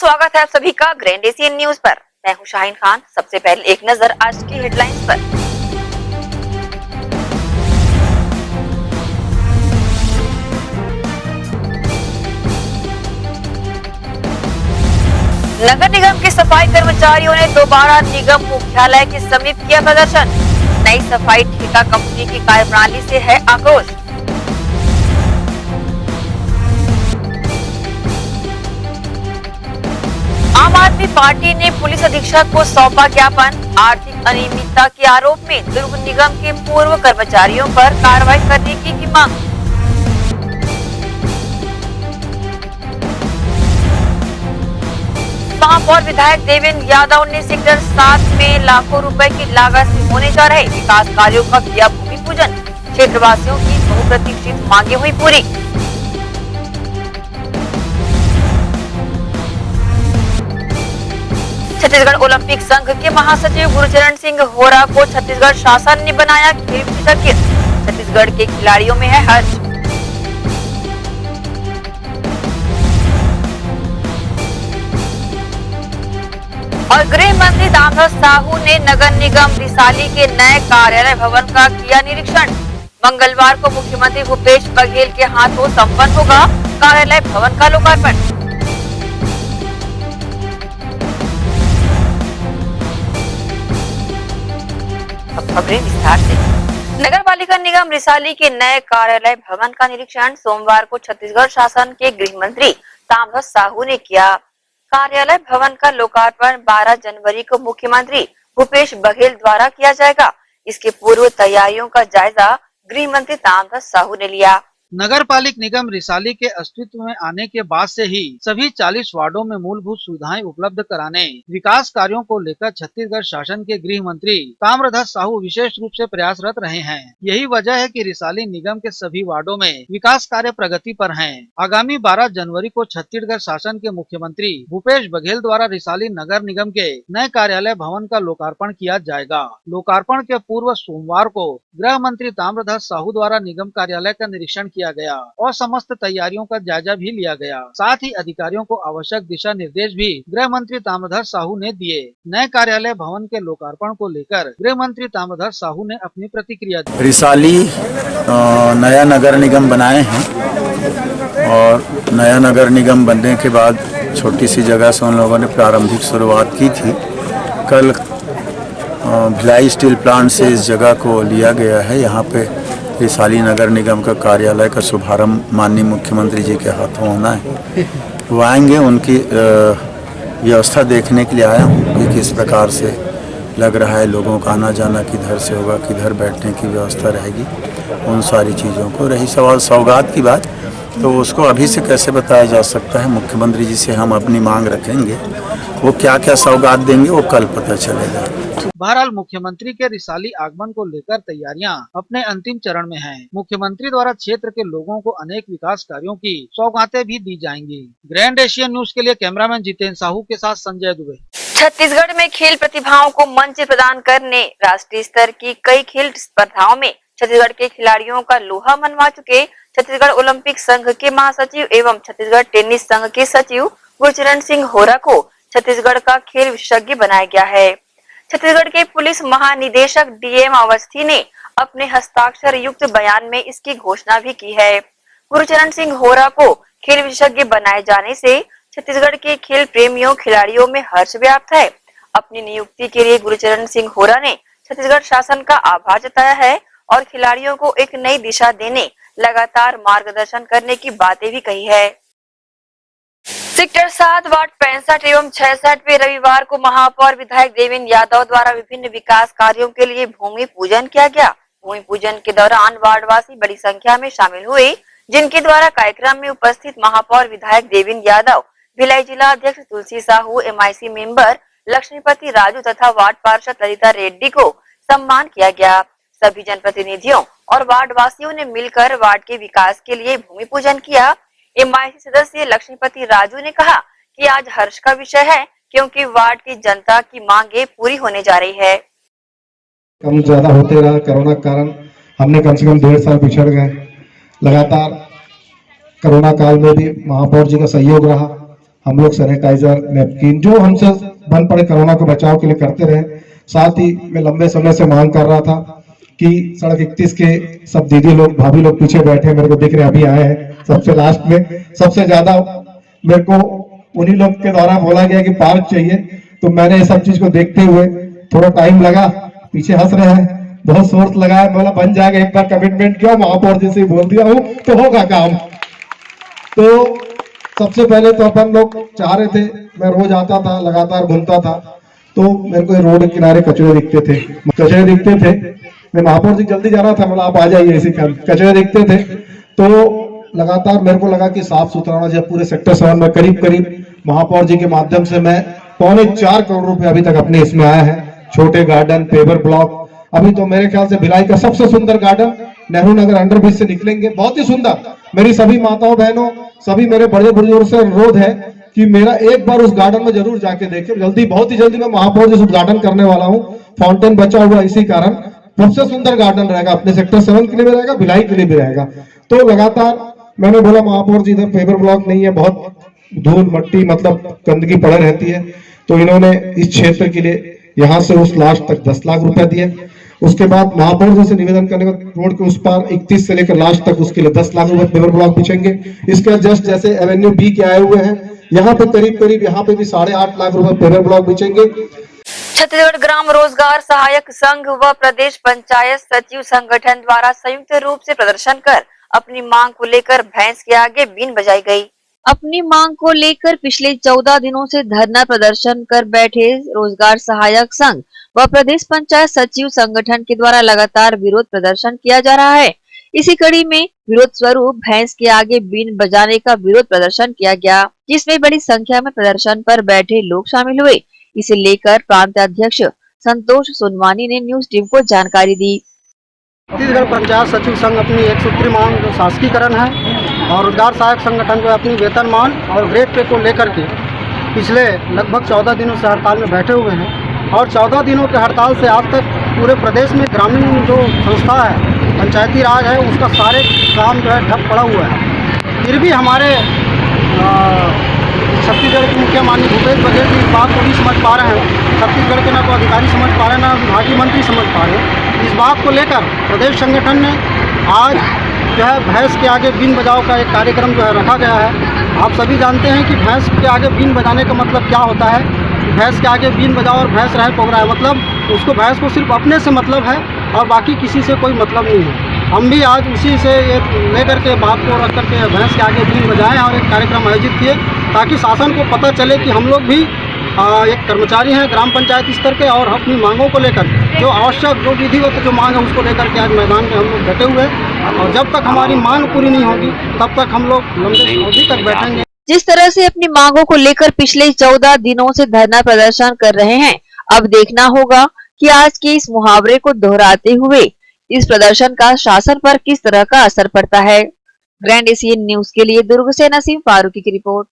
स्वागत है आप सभी का ग्रैंड एशियन न्यूज पर। मैं हूं शाहीन खान। सबसे पहले एक नजर आज की हेडलाइंस पर। नगर निगम के सफाई कर्मचारियों ने दोबारा निगम मुख्यालय के समीप किया प्रदर्शन। नई सफाई ठेका कंपनी की कार्यप्रणाली से है आक्रोश। आम आदमी पार्टी ने पुलिस अधीक्षक को सौंपा ज्ञापन। आर्थिक अनियमितता के आरोप में दुर्ग निगम के पूर्व कर्मचारियों पर कार्रवाई करने की मांग। महापौर विधायक देवेंद्र यादव ने सेक्टर 7 में लाखों रुपए की लागत से होने जा रहे विकास कार्यों का किया भूमि पूजन। क्षेत्रवासियों की बहुप्रतीक्षित मांगे हुई पूरी। छत्तीसगढ़ ओलंपिक संघ के महासचिव गुरचरण सिंह होरा को छत्तीसगढ़ शासन ने बनाया खेल विशेषज्ञ। छत्तीसगढ़ के खिलाड़ियों में है हर्ष। और गृह मंत्री ताम्रध्वज साहू ने नगर निगम रिसाली के नए कार्यालय भवन का किया निरीक्षण। मंगलवार को मुख्यमंत्री भूपेश बघेल के हाथों संपन्न होगा कार्यालय भवन का लोकार्पण। खबरें विस्तार से। नगर पालिका निगम रिसाली के नए कार्यालय भवन का निरीक्षण सोमवार को छत्तीसगढ़ शासन के गृह मंत्री ताम्रध्वज साहू ने किया। कार्यालय भवन का लोकार्पण 12 जनवरी को मुख्यमंत्री भूपेश बघेल द्वारा किया जाएगा। इसके पूर्व तैयारियों का जायजा गृह मंत्री ताम्रध्वज साहू ने लिया। नगर पालिक निगम रिसाली के अस्तित्व में आने के बाद से ही सभी 40 वार्डों में मूलभूत सुविधाएं उपलब्ध कराने विकास कार्यों को लेकर छत्तीसगढ़ शासन के गृह मंत्री ताम्रध्वज साहू विशेष रूप से प्रयासरत रहे हैं। यही वजह है कि रिसाली निगम के सभी वार्डों में विकास कार्य प्रगति पर हैं। आगामी 12 जनवरी को छत्तीसगढ़ शासन के मुख्यमंत्री भूपेश बघेल द्वारा रिसाली नगर निगम के नए कार्यालय भवन का लोकार्पण किया जाएगा। लोकार्पण के पूर्व सोमवार को गृह मंत्री ताम्रध्वज साहू द्वारा निगम कार्यालय का निरीक्षण किया गया और समस्त तैयारियों का जायजा भी लिया गया। साथ ही अधिकारियों को आवश्यक दिशा निर्देश भी गृह मंत्री ताम्रध्वज साहू ने दिए। नए कार्यालय भवन के लोकार्पण को लेकर गृह मंत्री ताम्रध्वज साहू ने अपनी प्रतिक्रिया दी। रिसाली नया नगर निगम बनाए हैं और नया नगर निगम बनने के बाद छोटी सी जगह से उन लोगों ने प्रारंभिक शुरुआत की थी। कल भिलाई स्टील प्लांट से इस जगह को लिया गया है। यहाँ पे रिसाली नगर निगम का कार्यालय का शुभारंभ माननीय मुख्यमंत्री जी के हाथों होना है। वो आएंगे, उनकी व्यवस्था देखने के लिए आया हूँ कि किस प्रकार से लग रहा है, लोगों का आना जाना किधर से होगा, किधर बैठने की व्यवस्था रहेगी, उन सारी चीज़ों को। रही सवाल सौगात की बात, तो उसको अभी से कैसे बताया जा सकता है। मुख्यमंत्री जी से हम अपनी मांग रखेंगे, वो क्या क्या सौगात देंगे वो कल पता चलेगा। बहरहाल मुख्यमंत्री के रिसाली आगमन को लेकर तैयारियां अपने अंतिम चरण में हैं। मुख्यमंत्री द्वारा क्षेत्र के लोगों को अनेक विकास कार्यों की सौगातें भी दी जाएंगी। ग्रैंड एशियन न्यूज के लिए कैमरामैन जितेंद्र साहू के साथ संजय दुबे। छत्तीसगढ़ में खेल प्रतिभाओं को मंच प्रदान करने राष्ट्रीय स्तर की कई खेल स्पर्धाओं में छत्तीसगढ़ के खिलाड़ियों का लोहा मनवा चुके छत्तीसगढ़ ओलंपिक संघ के महासचिव एवं छत्तीसगढ़ टेनिस संघ के सचिव गुरचरण सिंह होरा को छत्तीसगढ़ का खेल विशेषज्ञ बनाया गया है। छत्तीसगढ़ के पुलिस महानिदेशक डीएम अवस्थी ने अपने हस्ताक्षर युक्त बयान में इसकी घोषणा भी की है। गुरचरण सिंह होरा को खेल विशेषज्ञ बनाए जाने से छत्तीसगढ़ के खेल प्रेमियों खिलाड़ियों में हर्ष व्याप्त है। अपनी नियुक्ति के लिए गुरचरण सिंह होरा ने छत्तीसगढ़ शासन का आभार जताया है और खिलाड़ियों को एक नई दिशा देने लगातार मार्गदर्शन करने की बातें भी कही है। सेक्टर 7 वार्ड 65 एवं 66 में रविवार को महापौर विधायक देवेंद्र यादव द्वारा विभिन्न विकास कार्यों के लिए भूमि पूजन किया गया। भूमि पूजन के दौरान वार्डवासी बड़ी संख्या में शामिल हुए, जिनके द्वारा कार्यक्रम में उपस्थित महापौर विधायक देवेंद्र यादव, भिलाई जिला अध्यक्ष तुलसी साहू, MIC मेंबर लक्ष्मीपति राजू तथा वार्ड पार्षद ललिता रेड्डी को सम्मान किया गया। सभी जनप्रतिनिधियों और वार्डवासियों ने मिलकर वार्ड के विकास के लिए भूमि पूजन किया। MIC सदस्य लक्ष्मीपति राजू ने कहा कि आज हर्ष का विषय है क्योंकि वार्ड की जनता की मांगे पूरी होने जा रही है। कम ज्यादा होते रहा, कोरोना के कारण हमने कम से कम 1.5 साल पिछड़ गए। लगातार कोरोना काल में भी महापौर जी का सहयोग रहा। हम लोग सैनिटाइजर, नैपकिन जो हमसे बन पड़े कोरोना को बचाव के लिए करते रहे। साथ ही मैं लंबे समय से मांग कर रहा था कि सड़क 31 के सब दीदी लोग, भाभी लोग पीछे बैठे मेरे को दिख रहे, अभी आए हैं सबसे लास्ट में। सबसे ज्यादा मेरे को उन्हीं लोग के द्वारा बोला गया कि पार्क चाहिए, तो मैंने ये सब चीज को देखते हुए थोड़ा टाइम लगा, पीछे हंस रहे हैं, बहुत सोर्स लगाया, बोला बन जाएगा, एक बार कमिटमेंट किया, महापौर जी से बोल दिया हूँ तो होगा काम। तो सबसे पहले तो अपन लोग चाह रहे थे, मैं रोज आता था, लगातार घूमता था, तो मेरे को रोड के किनारे कचरे दिखते थे। मैं महापौर जी जल्दी जाना था, मतलब आप आ जाइए, ऐसे कचरे दिखते थे। तो लगातार मेरे को लगा कि साफ सुथरा होना चाहिए पूरे सेक्टर 7 में। करीब महापौर जी के माध्यम से मैं 4.25 करोड़ रुपए अभी तक अपने इसमें आया है। छोटे गार्डन, पेवर ब्लॉक, अभी तो मेरे ख्याल से भिलाई का सबसे सुंदर गार्डन नेहरू नगर अंडरब्रिज से निकलेंगे, बहुत ही सुंदर। मेरी सभी माताओं बहनों, सभी मेरे बड़े बुजुर्ग से अनुरोध है कि मेरा एक बार उस गार्डन में जरूर जाके देखें। बहुत ही जल्दी मैं महापौर जी उद्घाटन करने वाला हूँ। फाउंटेन बचा हुआ इसी कारण सबसे सुंदर गार्डन रहेगा, अपने सेक्टर 7 के लिए भी रहेगा, भिलाई के लिए भी रहेगा। तो लगातार मैंने बोला महापौर जी इधर पेवर ब्लॉक नहीं है, बहुत धूल मट्टी मतलब गंदगी पड़े रहती है, तो इन्होंने इस क्षेत्र के लिए यहाँ से उस लास्ट तक 10 लाख रुपए दिए। उसके बाद महापौर जी से निवेदन करने का रोड के उस पार 31 से लेकर लास्ट तक उसके लिए 10 लाख रुपए पेवर ब्लॉक बिछेंगे। इसके जस्ट जैसे एवेन्यू बी के आए हुए हैं, यहाँ पे करीब यहाँ पे भी 8.5 लाख रुपए पेवर ब्लॉक बिछेंगे। छत्तीसगढ़ ग्राम रोजगार सहायक संघ व प्रदेश पंचायत सचिव संगठन द्वारा संयुक्त रूप से प्रदर्शन कर अपनी मांग को लेकर भैंस के आगे बीन बजाई गई। अपनी मांग को लेकर पिछले 14 दिनों से धरना प्रदर्शन कर बैठे रोजगार सहायक संघ व प्रदेश पंचायत सचिव संगठन के द्वारा लगातार विरोध प्रदर्शन किया जा रहा है। इसी कड़ी में विरोध स्वरूप भैंस के आगे बीन बजाने का विरोध प्रदर्शन किया गया, जिसमें बड़ी संख्या में प्रदर्शन पर बैठे लोग शामिल हुए। इसे लेकर प्रांत अध्यक्ष संतोष सोनवानी ने न्यूज टीम को जानकारी दी। छत्तीसगढ़ पंचायत सचिव संघ अपनी एक सूत्री मांग जो शासकीकरण है और रोजगार सहायक संगठन जो अपनी वेतनमान और ग्रेड पे को लेकर के पिछले लगभग 14 दिनों से हड़ताल में बैठे हुए हैं। और 14 दिनों के हड़ताल से आज तक पूरे प्रदेश में ग्रामीण जो संस्था है, पंचायती राज है, उसका सारे काम जो है ठप पड़ा हुआ है। फिर भी हमारे छत्तीसगढ़ के मुखिया माननीय भूपेश बघेल जी इस बात को नहीं समझ पा रहे हैं। छत्तीसगढ़ के ना तो अधिकारी समझ पा रहे हैं, ना विभागीय मंत्री समझ पा रहे हैं। इस बात को लेकर प्रदेश संगठन ने आज जो है भैंस के आगे बीन बजाओ का एक कार्यक्रम जो है रखा गया है। आप सभी जानते हैं कि भैंस के आगे बीन बजाने का मतलब क्या होता है। भैंस के आगे बीन बजाओ और भैंस रहे पोगरा है, मतलब उसको भैंस को सिर्फ अपने से मतलब है और बाकी किसी से कोई मतलब नहीं है। हम भी आज उसी से ये लेकर के बात को रख करके भैंस के आगे बीन बजाएं और एक कार्यक्रम आयोजित किए, ताकि शासन को पता चले कि हम लोग भी एक कर्मचारी हैं ग्राम पंचायत स्तर के, और अपनी मांगों को लेकर जो आवश्यक जो विधिवत जो मांग है उसको लेकर के आज मैदान में हम लोग बैठे हुए हैं। और जब तक हमारी मांग पूरी नहीं होगी तब तक हम लोग लंबे अवधि तक बैठेंगे। जिस तरह से अपनी मांगों को लेकर पिछले 14 दिनों से धरना प्रदर्शन कर रहे हैं, अब देखना होगा कि आज के इस मुहावरे को दोहराते हुए इस प्रदर्शन का शासन पर किस तरह का असर पड़ता है। ग्रैंड एशियन न्यूज के लिए दुर्ग से नसीम फारूकी की रिपोर्ट।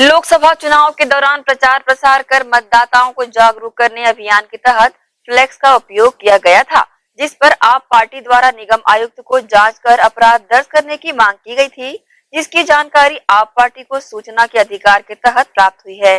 लोकसभा चुनाव के दौरान प्रचार प्रसार कर मतदाताओं को जागरूक करने अभियान के तहत फ्लैक्स का उपयोग किया गया था, जिस पर आप पार्टी द्वारा निगम आयुक्त को जांच कर अपराध दर्ज करने की मांग की गई थी, जिसकी जानकारी आप पार्टी को सूचना के अधिकार के तहत प्राप्त हुई है।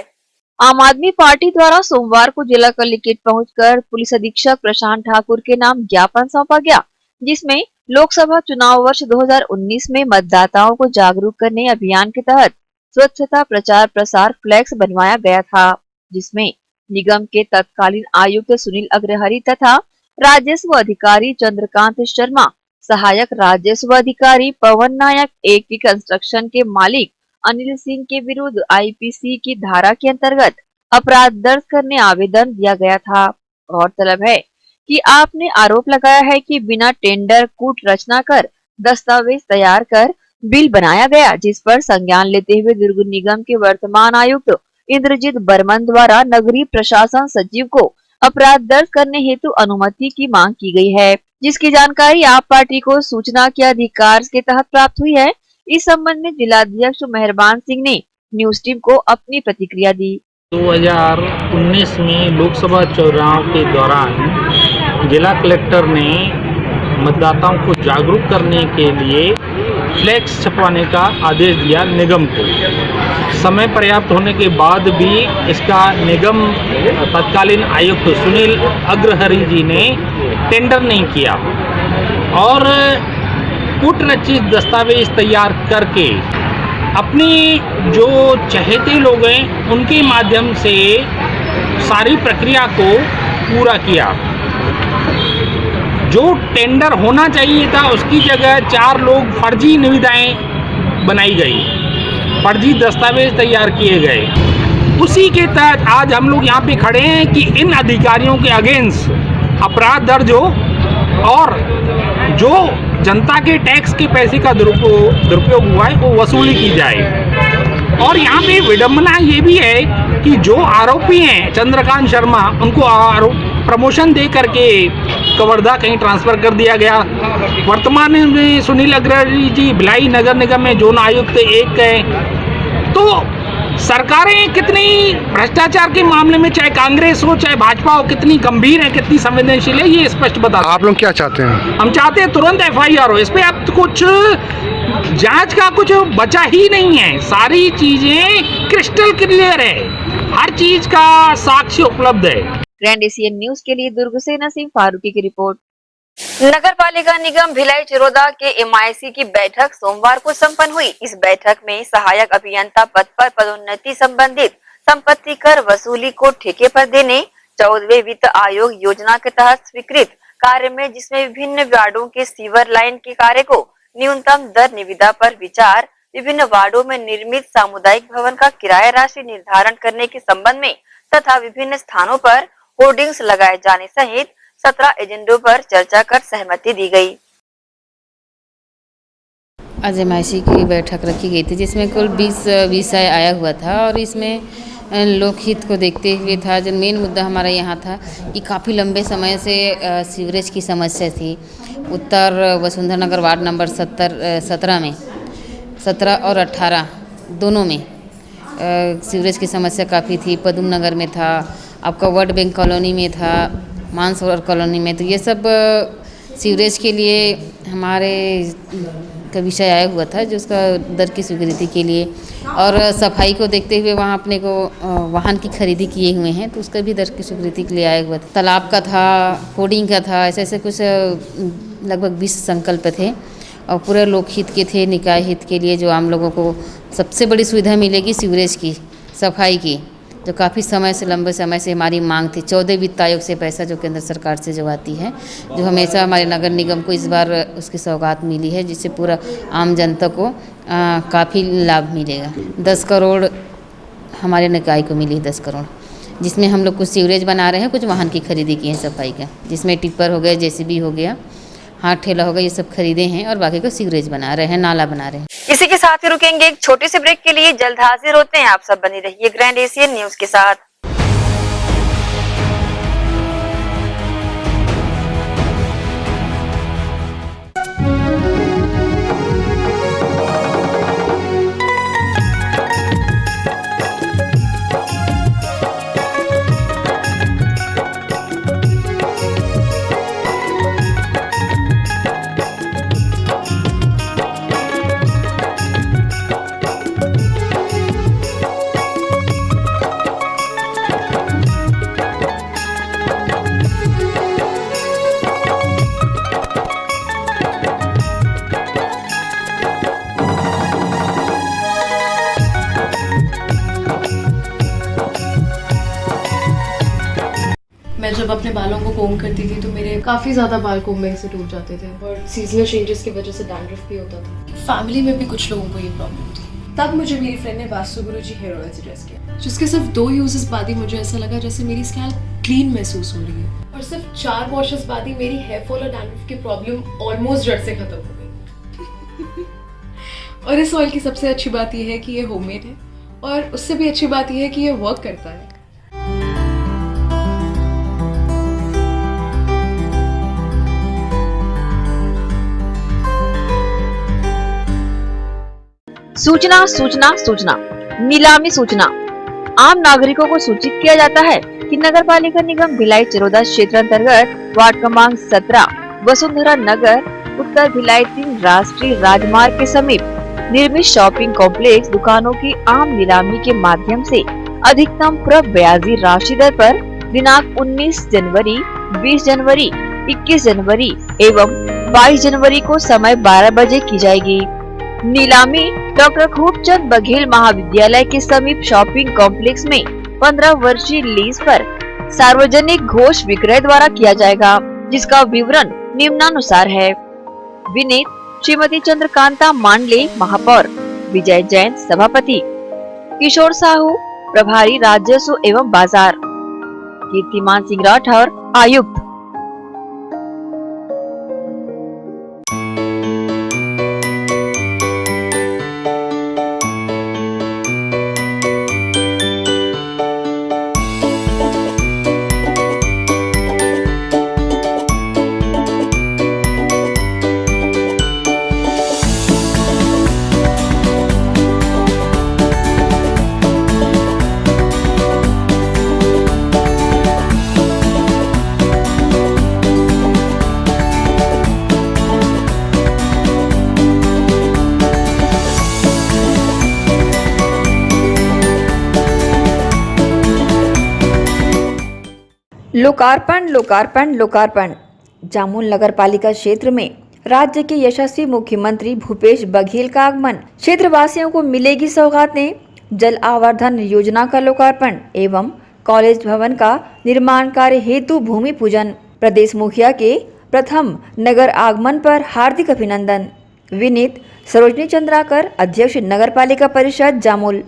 आम आदमी पार्टी द्वारा सोमवार को जिला कलेक्ट्रेट पहुंचकर पुलिस अधीक्षक प्रशांत ठाकुर के नाम ज्ञापन सौंपा गया, जिसमें लोकसभा चुनाव वर्ष 2019 में मतदाताओं को जागरूक करने अभियान के तहत स्वच्छता प्रचार प्रसार फ्लैक्स बनवाया गया था, जिसमें निगम के तत्कालीन आयुक्त सुनील अग्रहरि तथा राजस्व अधिकारी चंद्रकांत शर्मा, सहायक राजस्व अधिकारी पवन नायक, एक कंस्ट्रक्शन के मालिक अनिल सिंह के विरुद्ध आईपीसी की धारा के अंतर्गत अपराध दर्ज करने आवेदन दिया गया था। गौरतलब है कि आपने आरोप लगाया है कि बिना टेंडर कूट रचना कर दस्तावेज तैयार कर बिल बनाया गया, जिस पर संज्ञान लेते हुए दुर्ग निगम के वर्तमान आयुक्त इंद्रजीत बर्मन द्वारा नगरीय प्रशासन सचिव को अपराध दर्ज करने हेतु अनुमति की मांग की गई है, जिसकी जानकारी आप पार्टी को सूचना के अधिकार के तहत प्राप्त हुई है। इस संबंध में जिलाध्यक्ष मेहरबान सिंह ने न्यूज टीम को अपनी प्रतिक्रिया दी। 2019 में लोकसभा चुनाव के दौरान जिला कलेक्टर ने मतदाताओं को जागरूक करने के लिए फ्लैक्स छपवाने का आदेश दिया निगम को। समय पर्याप्त होने के बाद भी इसका निगम तत्कालीन आयुक्त सुनील अग्रहरि जी ने टेंडर नहीं किया और कूटरचित दस्तावेज तैयार करके अपनी जो चहेते लोग हैं उनके माध्यम से सारी प्रक्रिया को पूरा किया। जो टेंडर होना चाहिए था उसकी जगह 4 लोग फर्जी निविदाएं बनाई गई, फर्जी दस्तावेज तैयार किए गए। उसी के तहत आज हम लोग यहाँ पे खड़े हैं कि इन अधिकारियों के अगेंस्ट अपराध दर्ज हो और जो जनता के टैक्स के पैसे का दुरुपयोग हुआ है वो वसूली की जाए। और यहाँ पे विडंबना ये भी है कि जो आरोपी हैं चंद्रकांत शर्मा, उनको प्रमोशन दे करके कवर्धा कहीं ट्रांसफ़र कर दिया गया। वर्तमान में सुनील अग्रहरि जी भिलाई नगर निगम में जोन आयुक्त 1 हैं। तो सरकारें कितनी भ्रष्टाचार के मामले में, चाहे कांग्रेस हो चाहे भाजपा हो, कितनी गंभीर है, कितनी संवेदनशील है, ये स्पष्ट बता। आप लोग क्या चाहते हैं? हम चाहते हैं तुरंत FIR हो इस पे। अब कुछ जांच का कुछ बचा ही नहीं है, सारी चीजें क्रिस्टल क्लियर है, हर चीज का साक्ष्य उपलब्ध है। ग्रैंड एशियन न्यूज के लिए दुर्ग से नसीम फारूकी की रिपोर्ट। नगर पालिका निगम भिलाई चिरोदा के MIC की बैठक सोमवार को संपन्न हुई। इस बैठक में सहायक अभियंता पद पर पदोन्नति संबंधित संपत्ति कर वसूली को ठेके पर देने, 14वें वित्त आयोग योजना के तहत स्वीकृत कार्य में जिसमें विभिन्न वार्डों के सीवर लाइन के कार्य को न्यूनतम दर निविदा पर विचार, विभिन्न वार्डों में निर्मित सामुदायिक भवन का किराया राशि निर्धारण करने के संबंध में तथा विभिन्न स्थानों पर होर्डिंग्स लगाए जाने सहित 17 एजेंडों पर चर्चा कर सहमति दी गई। आज MIC की बैठक रखी गई थी जिसमें कुल 20 विषय आया हुआ था और इसमें लोकहित को देखते हुए था। जो मेन मुद्दा हमारा यहाँ था कि काफ़ी लंबे समय से सीवरेज की समस्या थी। उत्तर वसुंधरा नगर वार्ड नंबर 17 में 17 और 18 दोनों में सीवरेज की समस्या काफ़ी थी। पदम नगर में था, आपका वर्ल्ड बैंक कॉलोनी में था, मानसरोवर कॉलोनी में। तो ये सब सीवरेज के लिए हमारे का विषय आया हुआ था जो उसका दर की स्वीकृति के लिए, और सफाई को देखते हुए वहाँ अपने को वाहन की खरीदी किए हुए हैं तो उसका भी दर की स्वीकृति के लिए आया हुआ था। तालाब का था, होर्डिंग का था, ऐसे ऐसे कुछ लगभग 20 संकल्प थे और पूरे लोकहित के थे, निकाय हित के लिए। जो आम लोगों को सबसे बड़ी सुविधा मिलेगी सीवरेज की, सफाई की, जो काफ़ी समय से लंबे समय से हमारी मांग थी। 14 वित्त आयोग से पैसा जो केंद्र सरकार से जो आती है, जो हमेशा हमारे नगर निगम को इस बार उसकी सौगात मिली है जिससे पूरा आम जनता को काफ़ी लाभ मिलेगा। 10 करोड़ हमारे निकाय को मिली, 10 करोड़, जिसमें हम लोग कुछ सीवरेज बना रहे हैं, कुछ वाहन की खरीदी की है सफाई का, जिसमें टिप्पर हो गया, JCB हो गया, हाथ ठेला हो गया, ये सब खरीदे हैं और बाकी को सीवरेज बना रहे हैं, नाला बना रहे हैं। इसी के साथ ही रुकेंगे एक छोटे से ब्रेक के लिए, जल्द हाजिर होते हैं। आप सब बने रहिए ग्रैंड एशियन न्यूज के साथ। मैं जब अपने बालों को कोम करती थी तो मेरे काफ़ी ज़्यादा बाल कोम्बिंग से टूट जाते थे और सीजनल चेंजेस की वजह से डैंड्रफ भी होता था। फैमिली में भी कुछ लोगों को ये प्रॉब्लम थी। तब मुझे मेरी फ्रेंड ने वास्तु गुरु जी हेयर ऑयल सजेस्ट किया, जिसके सिर्फ 2 यूजेस बाद ही मुझे ऐसा लगा जैसे मेरी स्कैल्प क्लीन महसूस हो रही है, और सिर्फ 4 वॉशेस बाद ही मेरी हेयर फॉल और डैंड्रफ की प्रॉब्लम ऑलमोस्ट जड़ से खत्म हो गई। और इस ऑयल की सबसे अच्छी बात यह है कि ये होममेड है, और उससे भी अच्छी बात यह है कि ये वर्क करता है। सूचना सूचना सूचना नीलामी सूचना। आम नागरिकों को सूचित किया जाता है कि नगर पालिका निगम भिलाई चिरोदा क्षेत्र अंतर्गत वार्ड क्रमांक 17 वसुंधरा नगर उत्तर भिलाई 3 राष्ट्रीय राजमार्ग के समीप निर्मित शॉपिंग कॉम्प्लेक्स दुकानों की आम नीलामी के माध्यम से अधिकतम प्रब्याजी राशि दर पर दिनांक 19 जनवरी, 20 जनवरी, 21 जनवरी एवं 22 जनवरी को समय 12 बजे की जाएगी। नीलामी डॉक्टर खूबचंद बघेल महाविद्यालय के समीप शॉपिंग कॉम्प्लेक्स में 15 वर्षीय लीज पर सार्वजनिक घोष विक्रय द्वारा किया जाएगा, जिसका विवरण निम्नानुसार है। विनीत श्रीमती चंद्रकांता मांडले महापौर, विजय जैन सभापति, किशोर साहू प्रभारी राजस्व एवं बाजार, कीर्तिमान सिंह राठौर आयुक्त। लोकार्पण जामुन नगर पालिका क्षेत्र में राज्य के यशस्वी मुख्यमंत्री भूपेश बघेल का आगमन। क्षेत्र वासियों को मिलेगी सौगातें। जल आवर्धन योजना का लोकार्पण एवं कॉलेज भवन का निर्माण कार्य हेतु भूमि पूजन। प्रदेश मुखिया के प्रथम नगर आगमन पर हार्दिक अभिनंदन। विनीत सरोजनी चंद्राकर, अध्यक्ष नगर पालिका परिषद जामुल।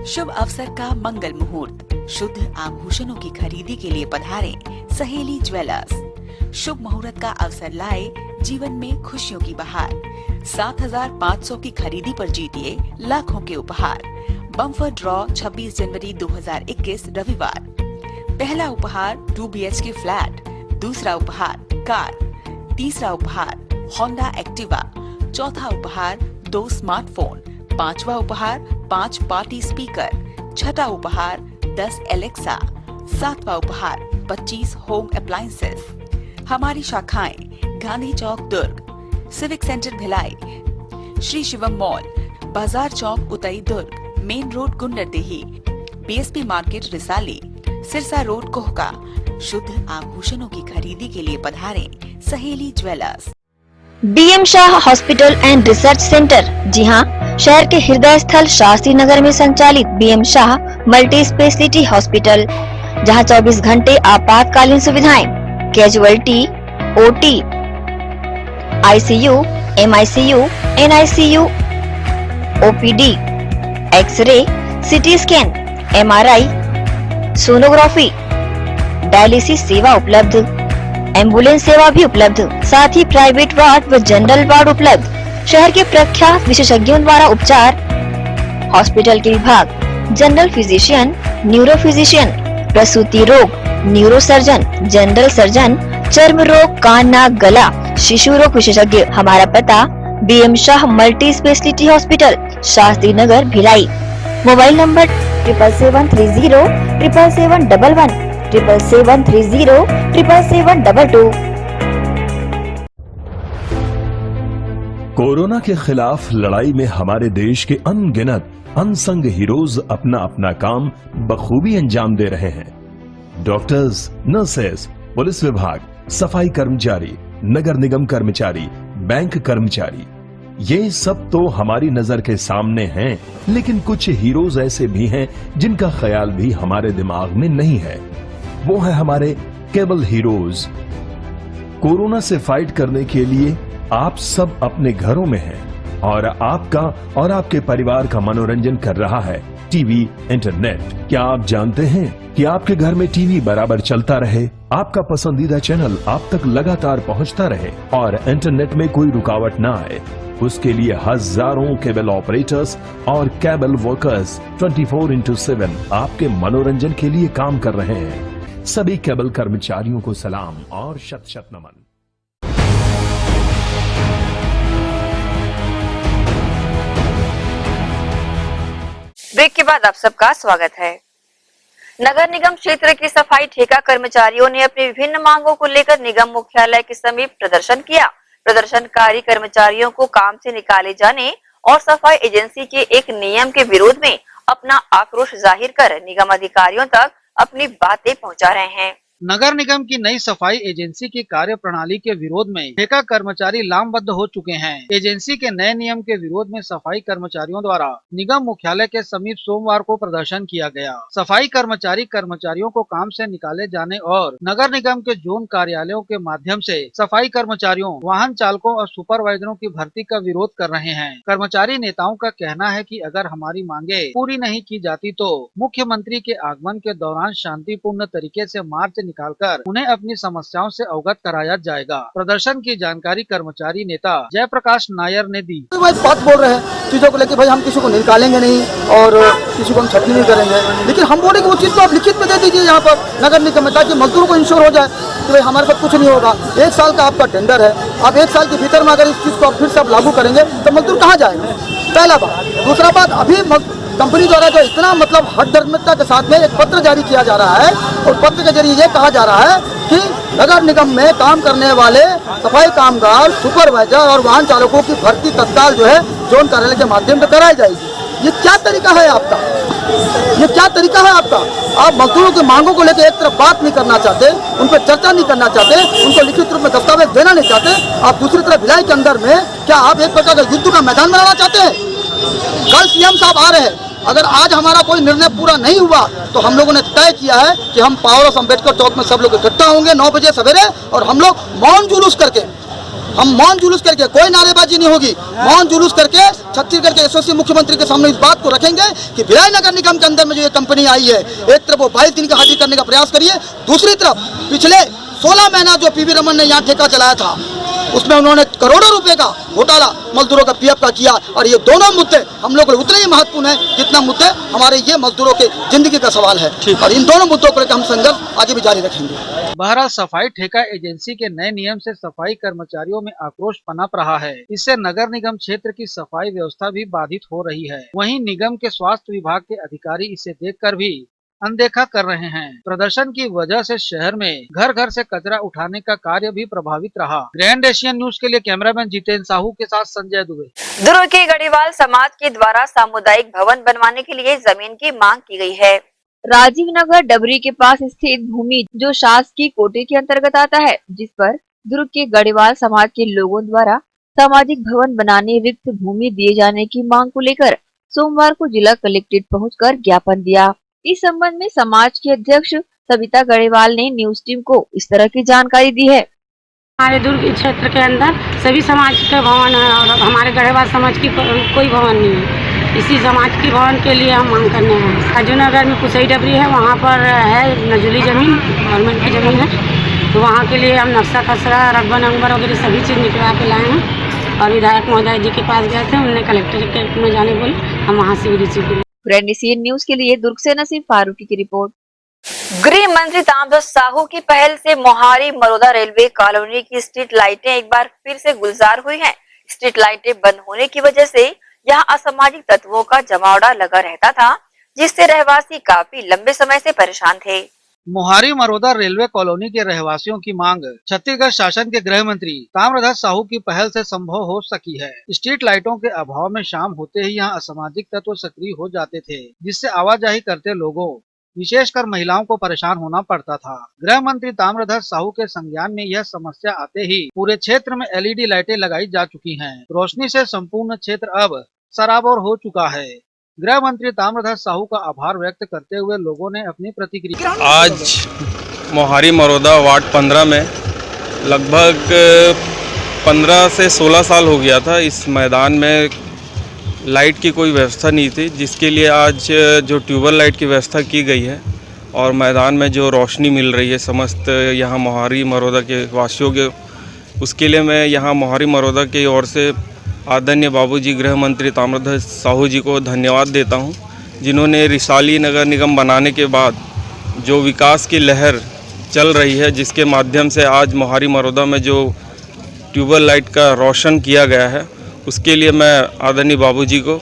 शुभ अवसर का मंगल मुहूर्त, शुद्ध आभूषणों की खरीदी के लिए पधारें सहेली ज्वेलर्स। शुभ मुहूर्त का अवसर लाए जीवन में खुशियों की बहार। 7,500 की खरीदी पर जीतिए लाखों के उपहार। बम्पर ड्रॉ 26 जनवरी 2021 रविवार। पहला उपहार 2 BHK फ्लैट, दूसरा उपहार कार, तीसरा उपहार होंडा एक्टिवा, चौथा उपहार 2 स्मार्टफोन, पांचवा उपहार 5 पार्टी स्पीकर, छठा उपहार 10 एलेक्सा, सातवां उपहार 25 होम अप्लायंसेस। हमारी शाखाएं Gandhi Chowk Durg, civic centre Bhilai, Shri Shivam mall, Bazaar Chowk Utai Durg, main road Gunderdehi, BSP market Risali, Sirsa road Kohka. शुद्ध आभूषणों की खरीदी के लिए पधारें Saheli jewellers. BM Shah hospital and research centre. जी हाँ, शहर के हृदय स्थल शास्त्री नगर में संचालित BM Shah multi speciality hospital, जहां 24 घंटे आपातकालीन सुविधाएं, casualty, OT, ICU, MICU, NICU, OPD, x ray, CT scan, MRI, sonography, dialysis सेवा उपलब्ध, एम्बुलेंस सेवा भी उपलब्ध, साथ ही प्राइवेट वार्ड व जनरल वार्ड उपलब्ध। शहर के प्रख्यात विशेषज्ञों द्वारा उपचार। हॉस्पिटल के विभाग: जनरल फिजिशियन, न्यूरो फिजिशियन, प्रसूति रोग, न्यूरो सर्जन, जनरल सर्जन, चर्म रोग, कान नाक गला, शिशु रोग विशेषज्ञ। हमारा पता: BM Shah multi speciality hospital, Shastri Nagar, Bhilai. Mobile number 7730 77711 7730 77722। Corona के खिलाफ लड़ाई में हमारे देश के अनगिनत अनसंग हीरोज अपना अपना काम बखूबी अंजाम दे रहे हैं। डॉक्टर्स, नर्सेस, पुलिस विभाग, सफाई कर्मचारी, नगर निगम कर्मचारी, बैंक कर्मचारी, ये सब तो हमारी नजर के सामने हैं, लेकिन कुछ हीरोज ऐसे भी हैं जिनका ख्याल भी हमारे दिमाग में नहीं है। वो है हमारे केबल हीरोज। कोरोना से फाइट करने के लिए आप सब अपने घरों में हैं और आपका और आपके परिवार का मनोरंजन कर रहा है टीवी, इंटरनेट। क्या आप जानते हैं कि आपके घर में टीवी बराबर चलता रहे, आपका पसंदीदा चैनल आप तक लगातार पहुंचता रहे और इंटरनेट में कोई रुकावट न आए? उसके लिए हजारों केबल ऑपरेटर्स और केबल वर्कर्स 24/7 आपके मनोरंजन के लिए काम कर रहे हैं। सभी केबल कर्मचारियों को सलाम और शत शत नमन। ब्रेक के बाद आप सबका स्वागत है। नगर निगम क्षेत्र की सफाई ठेका कर्मचारियों ने अपनी विभिन्न मांगों को लेकर निगम मुख्यालय के समीप प्रदर्शन किया। प्रदर्शनकारी कर्मचारियों को काम से निकाले जाने और सफाई एजेंसी के एक नियम के विरोध में अपना आक्रोश जाहिर कर निगम अधिकारियों तक अपनी बातें पहुंचा रहे हैं। नगर निगम की नई सफाई एजेंसी की कार्य प्रणाली के विरोध में ठेका कर्मचारी लामबद्ध हो चुके हैं। एजेंसी के नए नियम के विरोध में सफाई कर्मचारियों द्वारा निगम मुख्यालय के समीप सोमवार को प्रदर्शन किया गया। सफाई कर्मचारियों को काम से निकाले जाने और नगर निगम के जोन कार्यालयों के माध्यम से सफाई कर्मचारियों, वाहन चालकों और सुपरवाइजरों की भर्ती का विरोध कर रहे हैं। कर्मचारी नेताओं का कहना है कि अगर हमारी मांगे पूरी नहीं की जाती तो मुख्यमंत्री के आगमन के दौरान शांतिपूर्ण तरीके से मार्च निकालकर उन्हें अपनी समस्याओं से अवगत कराया जाएगा। प्रदर्शन की जानकारी कर्मचारी नेता जयप्रकाश नायर ने दी। बात बोल रहे हैं चीजों को लेकर, भाई हम किसी को निकालेंगे नहीं और किसी को हम छटनी नहीं करेंगे, लेकिन हम बोले कि वो चीज तो आप लिखित में दे दीजिए यहाँ पर नगर निगम में, ताकि मजदूरों को इंश्योर हो जाए कि भाई हमारे साथ कुछ नहीं होगा। 1 साल का आपका टेंडर है, आप 1 साल के भीतर में अगर इस चीज को आप फिर से आप लागू करेंगे तो मजदूर कहाँ जाएंगे? पहला बात। दूसरा बात, अभी कंपनी द्वारा जो इतना हठधर्मिता के साथ में एक पत्र जारी किया जा रहा है और पत्र के जरिए ये कहा जा रहा है कि नगर निगम में काम करने वाले सफाई कामगार, सुपरवाइजर और वाहन चालकों की भर्ती तत्काल जो है जोन कार्यालय के माध्यम से कराई जाएगी। ये क्या तरीका है आपका? ये क्या तरीका है आपका? आप मजदूरों की मांगों को लेकर एक तरफ बात नहीं करना चाहते, उन पर चर्चा नहीं करना चाहते, उनको लिखित रूप में दस्तावेज देना नहीं चाहते। आप दूसरी तरफ भिलाई के अंदर में क्या आप एक प्रकार का युद्ध का मैदान बनाना चाहते हैं? कल सीएम साहब आ रहे हैं, अगर आज हमारा कोई निर्णय पूरा नहीं हुआ तो हम लोगों ने तय किया है कि हम पावर हाउस अम्बेडकर चौक में सब लोग इकट्ठा होंगे 9 बजे सवेरे और हम लोग मौन जुलूस करके कोई नारेबाजी नहीं होगी, मौन जुलूस करके छत्तीसगढ़ के यशस्वी मुख्यमंत्री के सामने इस बात को रखेंगे कि भिलाई नगर निगम के अंदर में जो ये कंपनी आई है, एक तरफ वो 22 दिन का हाजिर करने का प्रयास करिए, दूसरी तरफ पिछले 16 महीना जो पीवी रमन ने यहाँ ठेका चलाया था उसमें उन्होंने करोड़ों रुपए का घोटाला मजदूरों का पीएफ का किया। और ये दोनों मुद्दे हम लोग उतने ही महत्वपूर्ण है जितना मुद्दे हमारे ये मजदूरों के जिंदगी का सवाल है और इन दोनों मुद्दों को लेकर हम संघर्ष आगे भी जारी रखेंगे। बहरहाल सफाई ठेका एजेंसी के नए नियम से सफाई कर्मचारियों में आक्रोश पनप रहा है। इससे नगर निगम क्षेत्र की सफाई व्यवस्था भी बाधित हो रही है। वहीं निगम के स्वास्थ्य विभाग के अधिकारी इसे देखकर भी अनदेखा कर रहे हैं। प्रदर्शन की वजह से शहर में घर घर से कचरा उठाने का कार्य भी प्रभावित रहा। ग्रैंड एशियन न्यूज के लिए कैमरामैन जितेंद्र साहू के साथ संजय दुबे। दुर्ग के गढ़ीवाल समाज के द्वारा सामुदायिक भवन बनवाने के लिए जमीन की मांग की गई है। राजीव नगर डबरी के पास स्थित भूमि जो शासकीय कोटे के अंतर्गत आता है, जिस पर दुर्ग के गढ़ीवाल समाज के लोगों द्वारा सामाजिक भवन बनाने रिक्त भूमि दिए जाने की मांग को लेकर सोमवार को जिला कलेक्ट्रेट पहुंचकर ज्ञापन दिया। इस संबंध में समाज के अध्यक्ष सविता गढ़ीवाल ने न्यूज टीम को इस तरह की जानकारी दी है। हमारे दुर्ग क्षेत्र के अंदर सभी समाज के भवन है और हमारे गढ़ीवाल समाज की कोई भवन नहीं है। इसी समाज की भवन के लिए हम मांग करने हैं। राजीव नगर में कुसई डबरी है, वहाँ पर है नजुली जमीन, गवर्नमेंट की जमीन है, तो वहाँ के लिए हम नक्शा खसरा रकबा नंबर वगैरह सभी चीज़ निकलवा के लाए हैं और विधायक महोदय जी के पास गए थे, उन्होंने कलेक्ट्रेट में जाने बोले, हम वहाँ से भी रिसीव किए। ग्रैंड एशियन न्यूज के लिए दुर्ग से नसीम फारूकी की रिपोर्ट। गृह मंत्री ताम्रध्वज साहू की पहल से मोहारी मरोदा रेलवे कॉलोनी की स्ट्रीट लाइटें एक बार फिर से गुलजार हुई हैं। स्ट्रीट लाइटें बंद होने की वजह से यहाँ असामाजिक तत्वों का जमावड़ा लगा रहता था, जिससे रहवासी काफी लंबे समय से परेशान थे। मोहारी मरोदा रेलवे कॉलोनी के रहवासियों की मांग छत्तीसगढ़ शासन के गृह मंत्री ताम्रध्वज साहू की पहल से संभव हो सकी है। स्ट्रीट लाइटों के अभाव में शाम होते ही यहाँ असामाजिक तत्व सक्रिय हो जाते थे, जिससे आवाजाही करते लोगों विशेषकर महिलाओं को परेशान होना पड़ता था। गृह मंत्री ताम्रध्वज साहू के संज्ञान में यह समस्या आते ही पूरे क्षेत्र में एलईडी लाइटें लगाई जा चुकी हैं। रोशनी से संपूर्ण क्षेत्र अब सराबोर हो चुका है। गृह मंत्री ताम्रध्वज साहू का आभार व्यक्त करते हुए लोगों ने अपनी प्रतिक्रिया। आज मोहारी मरोदा वार्ड 15 में लगभग 15 से 16 साल हो गया था इस मैदान में लाइट की कोई व्यवस्था नहीं थी, जिसके लिए आज जो ट्यूबवेल लाइट की व्यवस्था की गई है और मैदान में जो रोशनी मिल रही है समस्त यहाँ मोहारी मरोदा के वासियों के, उसके लिए मैं यहाँ मोहारी मरोदा की ओर से आदरणीय बाबूजी गृह मंत्री ताम्रध्वज साहू जी को धन्यवाद देता हूँ, जिन्होंने रिसाली नगर निगम बनाने के बाद जो विकास की लहर चल रही है, जिसके माध्यम से आज मोहारी मरोदा में जो ट्यूबवेल लाइट का रोशन किया गया है, उसके लिए मैं आदरणीय बाबूजी को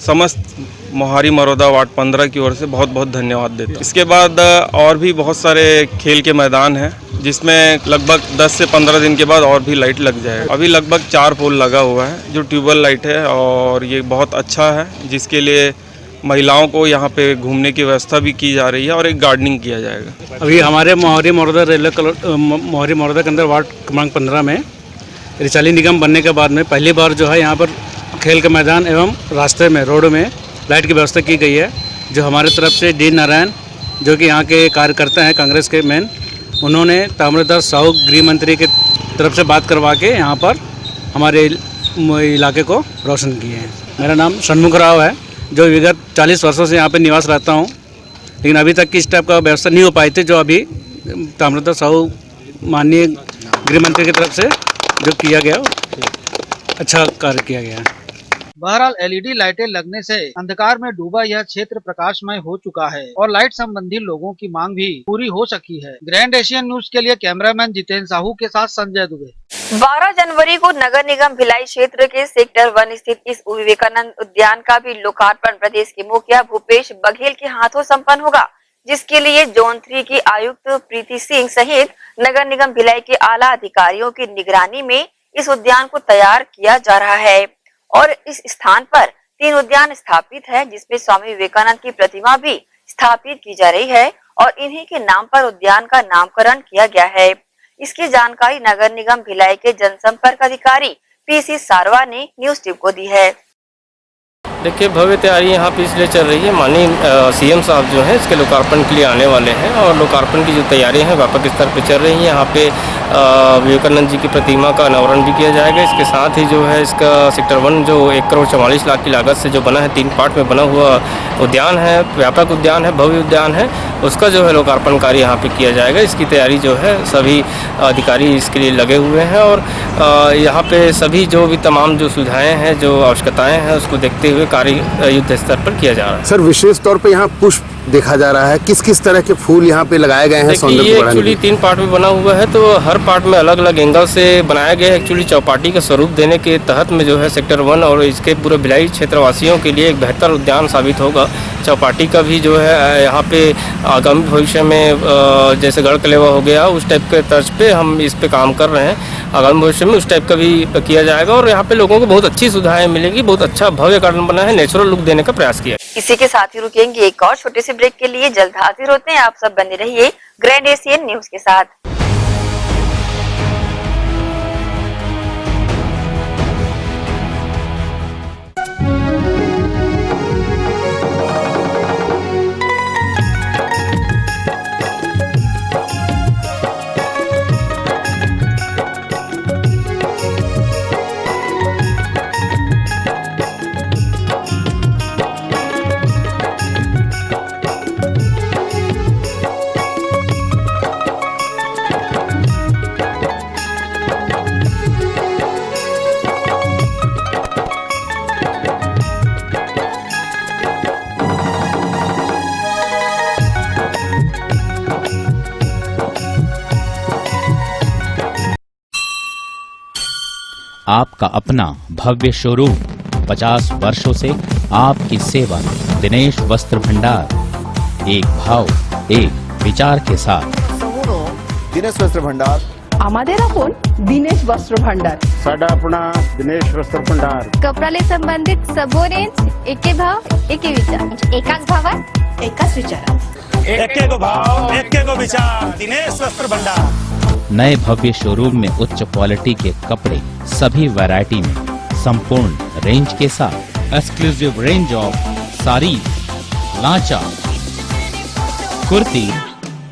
समस्त मोहारी मरोदा वार्ड 15 की ओर से बहुत बहुत धन्यवाद देता हूँ। इसके बाद और भी बहुत सारे खेल के मैदान हैं, जिसमें लगभग 10 से 15 दिन के बाद और भी लाइट लग जाएगा। अभी लगभग 4 पोल लगा हुआ है जो ट्यूबवेल लाइट है, और ये बहुत अच्छा है, जिसके लिए महिलाओं को यहाँ पे घूमने की व्यवस्था भी की जा रही है और एक गार्डनिंग किया जाएगा। अभी हमारे मोहारी मरोदा के अंदर वार्ड क्रमांक 15 में रिसाली निगम बनने के बाद में पहली बार जो है यहाँ पर खेल के मैदान एवं रास्ते में रोड में लाइट की व्यवस्था की गई है। जो हमारे तरफ से डी नारायण, जो कि यहाँ के कार्यकर्ता हैं कांग्रेस के मेन, उन्होंने ताम्रध्वज साहू गृह मंत्री के तरफ से बात करवा के यहाँ पर हमारे इलाके को रोशन किए हैं। मेरा नाम षणमुख राव है, जो विगत 40 वर्षों से यहाँ पर निवास रहता हूँ, लेकिन अभी तक की इस टाइप का व्यवस्था नहीं हो पाई थी, जो अभी ताम्रध्वज साहू माननीय गृह मंत्री की तरफ से जो किया गया, अच्छा कार्य किया गया है। बहरहाल एलईडी लाइटें लगने से अंधकार में डूबा यह क्षेत्र प्रकाशमय हो चुका है और लाइट संबंधी लोगों की मांग भी पूरी हो सकी है। ग्रैंड एशियन न्यूज के लिए कैमरामैन जितेंद्र साहू के साथ संजय दुबे। 12 जनवरी को नगर निगम भिलाई क्षेत्र के सेक्टर 1 स्थित इस विवेकानंद उद्यान का भी लोकार्पण प्रदेश के मुखिया भूपेश बघेल के हाथों संपन्न होगा, जिसके लिए जोन 3 की आयुक्त प्रीति सिंह सहित नगर निगम भिलाई के आला अधिकारियों की निगरानी में इस उद्यान को तैयार किया जा रहा है। और इस स्थान पर 3 उद्यान स्थापित है, जिसमें स्वामी विवेकानंद की प्रतिमा भी स्थापित की जा रही है और इन्हीं के नाम पर उद्यान का नामकरण किया गया है। इसकी जानकारी नगर निगम भिलाई के जनसंपर्क अधिकारी पीसी सारवा ने न्यूज टीम को दी है। देखिए, भव्य तैयारी यहाँ पे इसलिए चल रही है, माननीय सीएम साहब जो हैं इसके लोकार्पण के लिए आने वाले हैं और लोकार्पण की जो तैयारियां हैं व्यापक स्तर पर चल रही हैं। यहाँ पे विवेकानंद जी की प्रतिमा का अनावरण भी किया जाएगा। इसके साथ ही जो है इसका सेक्टर 1 जो 1,44,00,000 की लागत से जो बना है, 3 पार्ट में बना हुआ उद्यान है, व्यापक उद्यान है, भव्य उद्यान है, उसका जो है लोकार्पण कार्य यहाँ पे किया जाएगा। इसकी तैयारी जो है सभी अधिकारी इसके लिए लगे हुए हैं और यहाँ पे सभी जो भी तमाम जो सुविधाएँ हैं, जो आवश्यकताएँ हैं, उसको देखते हुए कार्य युद्ध स्तर पर किया जा रहा है। सर, विशेष तौर पे यहाँ पुष्प देखा जा रहा है, किस किस तरह के फूल यहाँ पे लगाए गए हैं? देखिए, ये एक्चुअली 3 पार्ट में बना हुआ है, तो हर पार्ट में अलग अलग एंगल से बनाया गया है। एक्चुअली चौपाटी का स्वरूप देने के तहत में जो है सेक्टर 1 और इसके पूरे भिलाई क्षेत्रवासियों के लिए एक बेहतर उद्यान साबित होगा। चौपाटी का भी जो है यहाँ पे आगामी भविष्य में जैसे गढ़ कलेवा हो गया, उस टाइप के तर्ज पे हम इस पे काम कर रहे हैं। आगामी भविष्य में उस टाइप का भी किया जाएगा और यहाँ पे लोगों को बहुत अच्छी सुविधाएं मिलेंगी। बहुत अच्छा भव्य गार्डन बना है, नेचुरल लुक देने का प्रयास किया। इसी के साथ ही रुकेंगे एक और छोटे से ब्रेक के लिए। जल्द हाजिर होते हैं, आप सब बने रहिए ग्रैंड एशियन न्यूज के साथ। आपका अपना भव्य शोरूम, 50 वर्षों से आपकी सेवा। दिनेश वस्त्र भंडार, एक भाव एक विचार के साथ। दिनेश वस्त्र भंडार, আমাদের আপন দিনেশ বস্ত্র ভান্ডার। साडा अपना दिनेश वस्त्र भंडार। कपडाले संबंधित सबो रेंज एके भाव एके विचार, एकाच भावात एकाच विचारात, एके को भाव एके को विचार। दिनेश वस्त्र भंडार। नए भव्य शोरूम में उच्च क्वालिटी के कपड़े सभी वैरायटी में संपूर्ण रेंज के साथ। Exclusive range of sari, lancha, kurti,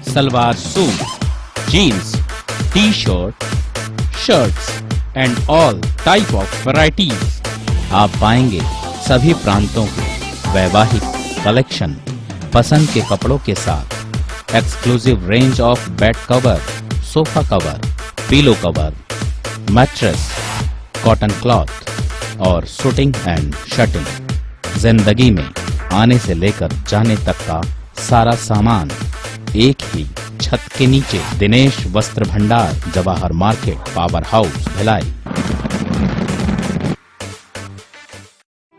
salwar suit, jeans, T-shirt, shirts and all type of varieties. आप पाएंगे सभी प्रांतों के वैवाहिक कलेक्शन पसंद के कपड़ों के साथ exclusive range of bed cover, sofa cover, pillow cover, mattress, cotton cloth और शूटिंग एंड शर्टिंग। जिंदगी में आने से लेकर जाने तक का सारा सामान एक ही छत के नीचे। दिनेश वस्त्र भंडार, Jawahar market, power house, Bhilai.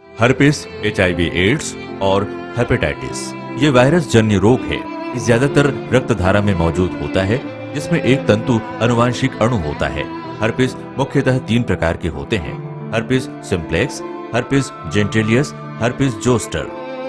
Herpes, HIV AIDS और हेपेटाइटिस ये वायरस जन्य रोग है। ये ज्यादातर रक्त धारा में मौजूद होता है, जिसमें एक तंतु अनुवांशिक अणु होता है। हर्पिस मुख्यतः 3 प्रकार के होते हैं: herpes simplex, herpes genitalis, herpes zoster.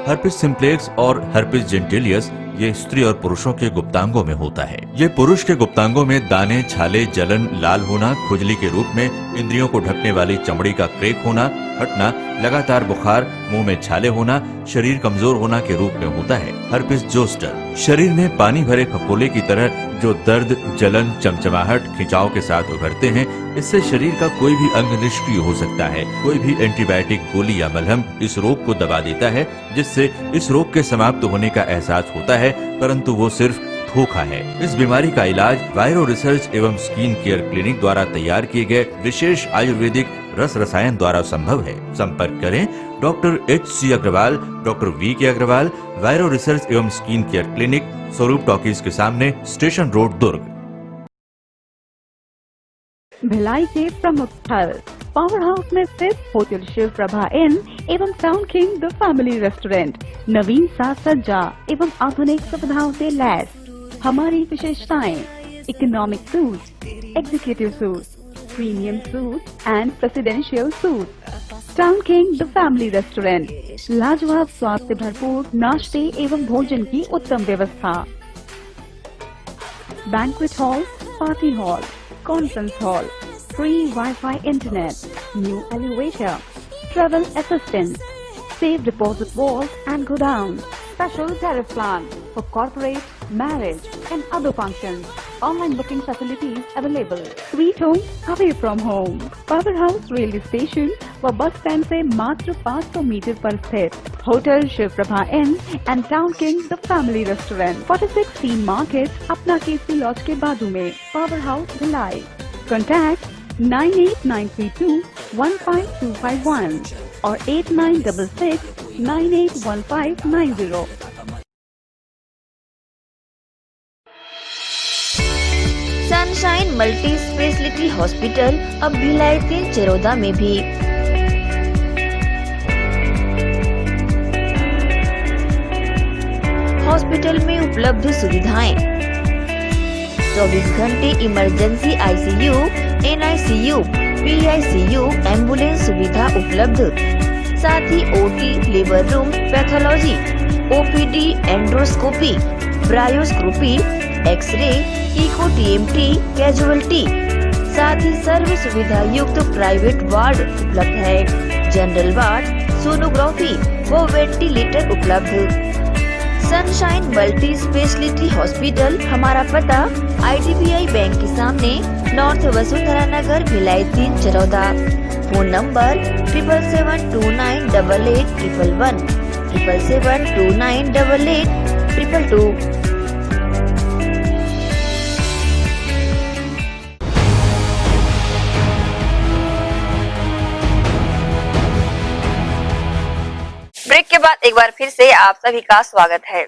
Herpes simplex और हर्पिस जेंटिलियस ये स्त्री और पुरुषों के गुप्तांगों में होता है। ये पुरुष के गुप्तांगों में दाने, छाले, जलन, लाल होना, खुजली के रूप में, इंद्रियों को ढकने वाली चमड़ी का क्रेक होना, हटना, लगातार बुखार, मुंह में छाले होना, शरीर कमजोर होना के रूप में होता है। हर्पिस जोस्टर शरीर में पानी भरे खपोले की तरह जो दर्द, जलन, चमचमाहट, खिंचाव के साथ उभरते हैं। इससे शरीर का कोई भी अंग निष्क्रिय हो सकता है। कोई भी एंटीबायोटिक, गोली या मलहम इस रोग को दबा देता है, जिससे इस रोग के समाप्त होने का एहसास होता है, परंतु वो सिर्फ धोखा है। इस बीमारी का इलाज वायरो रिसर्च एवं स्किन केयर क्लिनिक द्वारा तैयार किए गए विशेष आयुर्वेदिक रस रसायन द्वारा संभव है। संपर्क करें doctor HC Agrawal, doctor VK Agrawal, viro research एवं skin care clinic, Swaroop talkies के सामने, स्टेशन रोड, दुर्ग। भिलाई के प्रमुख स्थल पावर हाउस में स्थित होटल शिव प्रभा इन एवं town king the family restaurant नवीन साज सज्जा एवं आधुनिक सुविधाओं से लैस। हमारी विशेषताएं: economic suite, executive suite, premium suite and presidential suite. Town king the family restaurant, लाजवाब स्वाद से भरपूर नाश्ते एवं भोजन की उत्तम व्यवस्था। Banquet hall, party hall, conference hall, free WiFi internet, new elevator, travel assistance, safe deposit vault and godown, special tariff plan for corporate, marriage and other functions. Online booking facilities available. Sweet home away from home. Power House railway station व bus stand से मात्र 500 metre पर स्थित hotel Shiv Prabha inn and town king the family restaurant, 46 सीन market, Apna KC laws के बाजू में। Power house Bhilai. Contact 98932 15251 और 8966 981590। सनशाइन मल्टी स्पेशलिटी हॉस्पिटल अब भिलाई के चरोदा में भी। हॉस्पिटल में उपलब्ध सुविधाएं: 24 घंटे emergency ICU, NICU, PICU, ambulance सुविधा उपलब्ध। साथ ही OT, labour room, pathology, OPD, endoscopy, bronchoscopy, X-ray, echo TMT, casualty, साथ ही सर्व सुविधा युक्त प्राइवेट वार्ड उपलब्ध है। जनरल वार्ड, सोनोग्राफी व वेंटिलेटर उपलब्ध। सनशाइन मल्टी स्पेशलिटी हॉस्पिटल, हमारा पता IDBI बैंक के सामने, north Vasundhara Nagar, Bhilai 3 Charoda. Phone number 7772988811 7772988822। Break के बाद एक बार फिर से आप सभी का स्वागत है।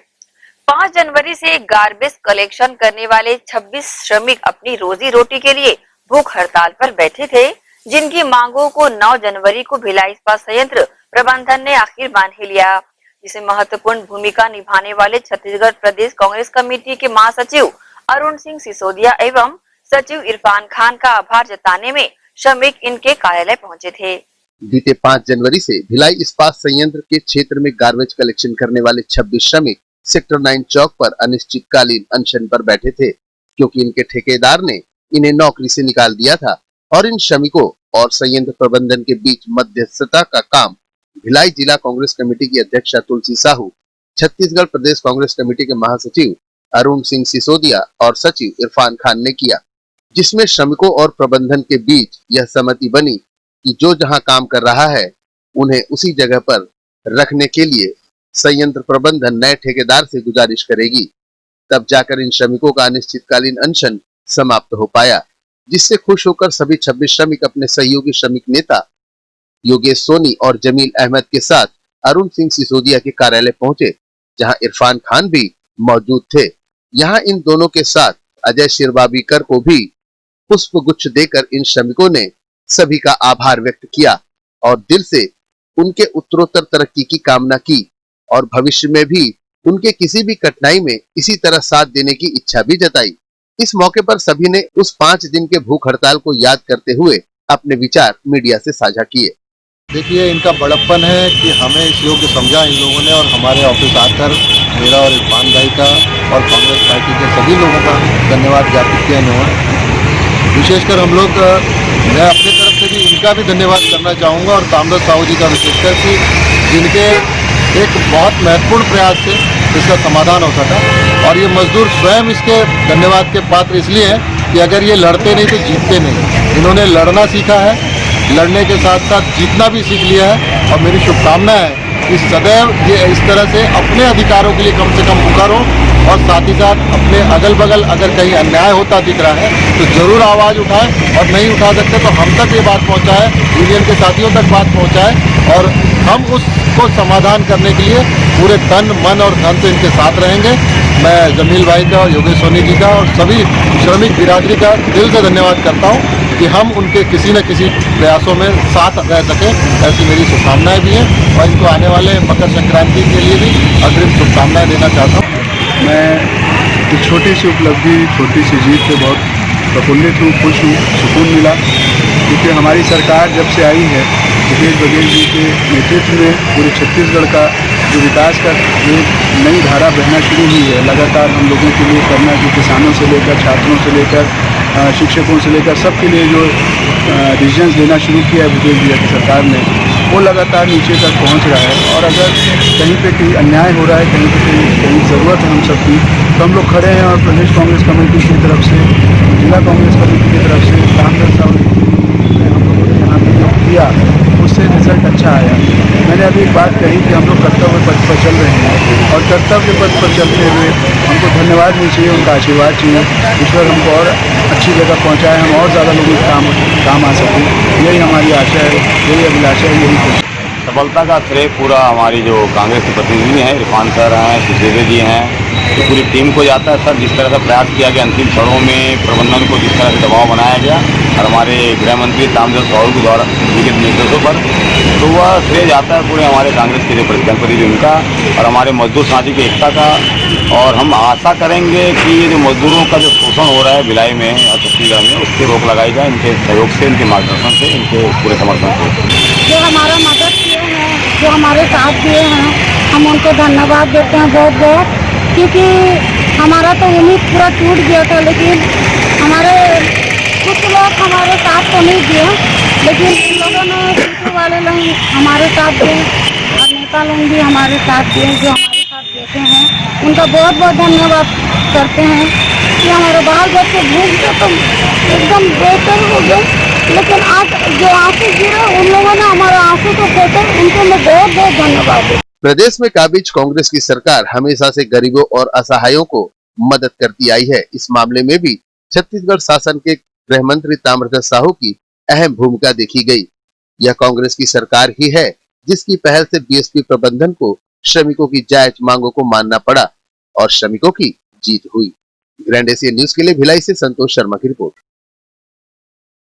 5 जनवरी से गार्बेज कलेक्शन करने वाले 26 श्रमिक अपनी रोजी रोटी के लिए भूख हड़ताल पर बैठे थे, जिनकी मांगों को 9 जनवरी को भिलाई इस्पात संयंत्र प्रबंधन ने आखिर बांध ही लिया, जिसे महत्वपूर्ण भूमिका निभाने वाले छत्तीसगढ़ प्रदेश कांग्रेस कमेटी के महासचिव अरुण सिंह सिसोदिया एवं सचिव इरफान खान का आभार जताने में श्रमिक इनके कार्यालय पहुंचे थे। बीते 5 जनवरी से भिलाई इस्पात संयंत्र के क्षेत्र में गार्बेज कलेक्शन करने वाले 26 श्रमिक सेक्टर 9 चौक पर अनिश्चितकालीन अनशन पर बैठे थे, क्योंकि इनके ठेकेदार ने इन्हें नौकरी से निकाल दिया था और इन श्रमिकों और संयंत्र प्रबंधन के बीच मध्यस्थता का काम भिलाई जिला कांग्रेस कमेटी की अध्यक्षा तुलसी साहू, छत्तीसगढ़ प्रदेश कांग्रेस कमेटी के महासचिव अरुण सिंह सिसोदिया और सचिव इरफान खान ने किया, जिसमें श्रमिकों और प्रबंधन के बीच यह सहमति बनी कि जो जहां काम कर रहा है उन्हें उसी जगह पर रखने के लिए संयंत्र प्रबंधन नए ठेकेदार से गुजारिश करेगी। तब जाकर इन श्रमिकों का अनिश्चितकालीन अनशन समाप्त हो पाया, जिससे खुश होकर सभी 26 श्रमिक अपने सहयोगी श्रमिक नेता योगेश सोनी और जमील अहमद के साथ अरुण सिंह सिसोदिया के कार्यालय पहुंचे, जहां इरफान खान भी मौजूद थे। यहां इन दोनों के साथ अजय शिरबाबीकर को भी पुष्प गुच्छ देकर इन श्रमिकों ने सभी का आभार व्यक्त किया और दिल से उनके उत्तरोत्तर तरक्की की कामना की और भविष्य में भी उनके किसी भी कठिनाई में इसी तरह साथ देने की इच्छा भी जताई। इस मौके पर सभी ने उस 5 दिन के भूख हड़ताल को याद करते हुए अपने विचार मीडिया से साझा किए। देखिए, इनका बड़प्पन है कि हमें इस योग्य समझा इन लोगों ने और हमारे ऑफिस आकर मेरा और इरफान भाई का और कांग्रेस पार्टी के सभी लोगों का धन्यवाद ज्ञापित किया इन्होंने। विशेषकर हम लोग मैं अपनी तरफ से भी इनका भी धन्यवाद करना चाहूँगा और ताम्रध्वज साहू जी का विशेषकर कि जिनके एक बहुत महत्वपूर्ण प्रयास से इसका समाधान हो सका। और ये मजदूर स्वयं इसके धन्यवाद के पात्र इसलिए हैं कि अगर ये लड़ते नहीं तो जीतते नहीं। इन्होंने लड़ना सीखा है, लड़ने के साथ साथ जीतना भी सीख लिया है और मेरी शुभकामना है कि सदैव ये इस तरह से अपने अधिकारों के लिए कम से कम पुकारो और साथ ही साथ अपने अगल बगल अगर कहीं अन्याय होता दिख रहा है तो जरूर आवाज़ उठाएं और नहीं उठा सकते तो हम तक ये बात पहुंचाएं, यूनियन के साथियों तक बात पहुंचाएं और हम उसको समाधान करने के लिए पूरे तन मन और धन से इनके साथ रहेंगे। मैं जमील भाई का और योगेश सोनी जी का और सभी श्रमिक बिरादरी का दिल से धन्यवाद करता हूँ कि हम उनके किसी न किसी प्रयासों में साथ रह सकें, ऐसी मेरी शुभकामनाएं भी हैं और इनको आने वाले मकर संक्रांति के लिए भी अग्रिम शुभकामनाएं देना चाहता हूँ। मैं एक छोटी सी उपलब्धि, छोटी सी जीत से बहुत प्रफुल्लित हूँ, खुश हूँ, सुकून मिला क्योंकि हमारी सरकार जब से आई है भूपेश बघेल जी के नेतृत्व में पूरे छत्तीसगढ़ का जो विकास का एक नई धारा बहना शुरू हुई है। लगातार हम लोगों के लिए करना, जो किसानों से लेकर छात्रों से लेकर शिक्षकों से लेकर सबके लिए जो डिसीजंस लेना शुरू किया है भूपेश जी की सरकार ने, वो लगातार नीचे तक पहुंच रहा है। और अगर कहीं पे कहीं अन्याय हो रहा है, कहीं पे कहीं ज़रूरत है हम सबकी, तो हम लोग खड़े हैं और प्रदेश कांग्रेस कमेटी की तरफ से, जिला कांग्रेस कमेटी की तरफ से ताम्रध्वज साहू ने हम लोगों ने यहाँ पे जो किया उससे रिजल्ट अच्छा आया। मैंने अभी एक बात कही कि हम लोग कर्तव्य पथ पर चल रहे हैं और कर्तव्य पथ पर चलते हुए हमको धन्यवाद नहीं चाहिए, उनका आशीर्वाद चाहिए। ईश्वर हमको और अच्छी जगह पहुँचाए, हम और ज़्यादा लोगों के काम आ सकें, यही हमारी आशा है, यही अभिलाषा है, यही कुछ। सफलता का श्रेय पूरा हमारी जो कांग्रेस के प्रतिनिधि हैं, इरफान सर हैं, सिसोदिया जी हैं, तो पूरी टीम को जाता है। सर, जिस तरह से प्रयास किया गया अंतिम क्षणों में प्रबंधन को जिस तरह से दबाव बनाया गया और हमारे गृह मंत्री ताम्रध्वज साहू के द्वारा उनके नेतृत्व पर, तो वह श्रेय जाता है पूरे हमारे कांग्रेस के जो प्रतिनिधि उनका और हमारे मजदूर साथी की एकता का। और हम आशा करेंगे कि ये जो मजदूरों का जो शोषण हो रहा है भिलाई में और छत्तीसगढ़ में, उसकी रोक लगाई जाए इनके सहयोग से, इनके मार्गदर्शन से, इनके पूरे समर्थन से। जो हमारा मदद किए हैं, जो हमारे साथ दिए हैं, हम उनको धन्यवाद देते हैं बहुत बहुत, क्योंकि हमारा तो उम्मीद पूरा टूट गया था। लेकिन हमारे कुछ लोग हमारे साथ तो नहीं दिए, लेकिन इन लोगों ने, सीटू वाले लोग हमारे साथ दिए और नेता लोग भी हमारे साथ दिए, जो हमारे साथ देते हैं उनका बहुत बहुत धन्यवाद करते हैं कि हमारे बाल बच्चे भूख से तो एकदम बेहतर हो गए। लेकिन आज जो आंसू गिरे उन लोगों ने हमारा आंसू तो पोते, उनको मैं बहुत बहुत धन्यवाद दूं। प्रदेश में काबिज कांग्रेस की सरकार हमेशा से गरीबों और असहायों को मदद करती आई है। इस मामले में भी छत्तीसगढ़ शासन के गृह मंत्री ताम्रध्वज साहू की अहम भूमिका देखी गई। यह कांग्रेस की सरकार ही है जिसकी पहल से बीएसपी प्रबंधन को श्रमिकों की जायज मांगों को मानना पड़ा और श्रमिकों की जीत हुई। ग्रैंड एशिया न्यूज के लिए भिलाई से संतोष शर्मा की रिपोर्ट।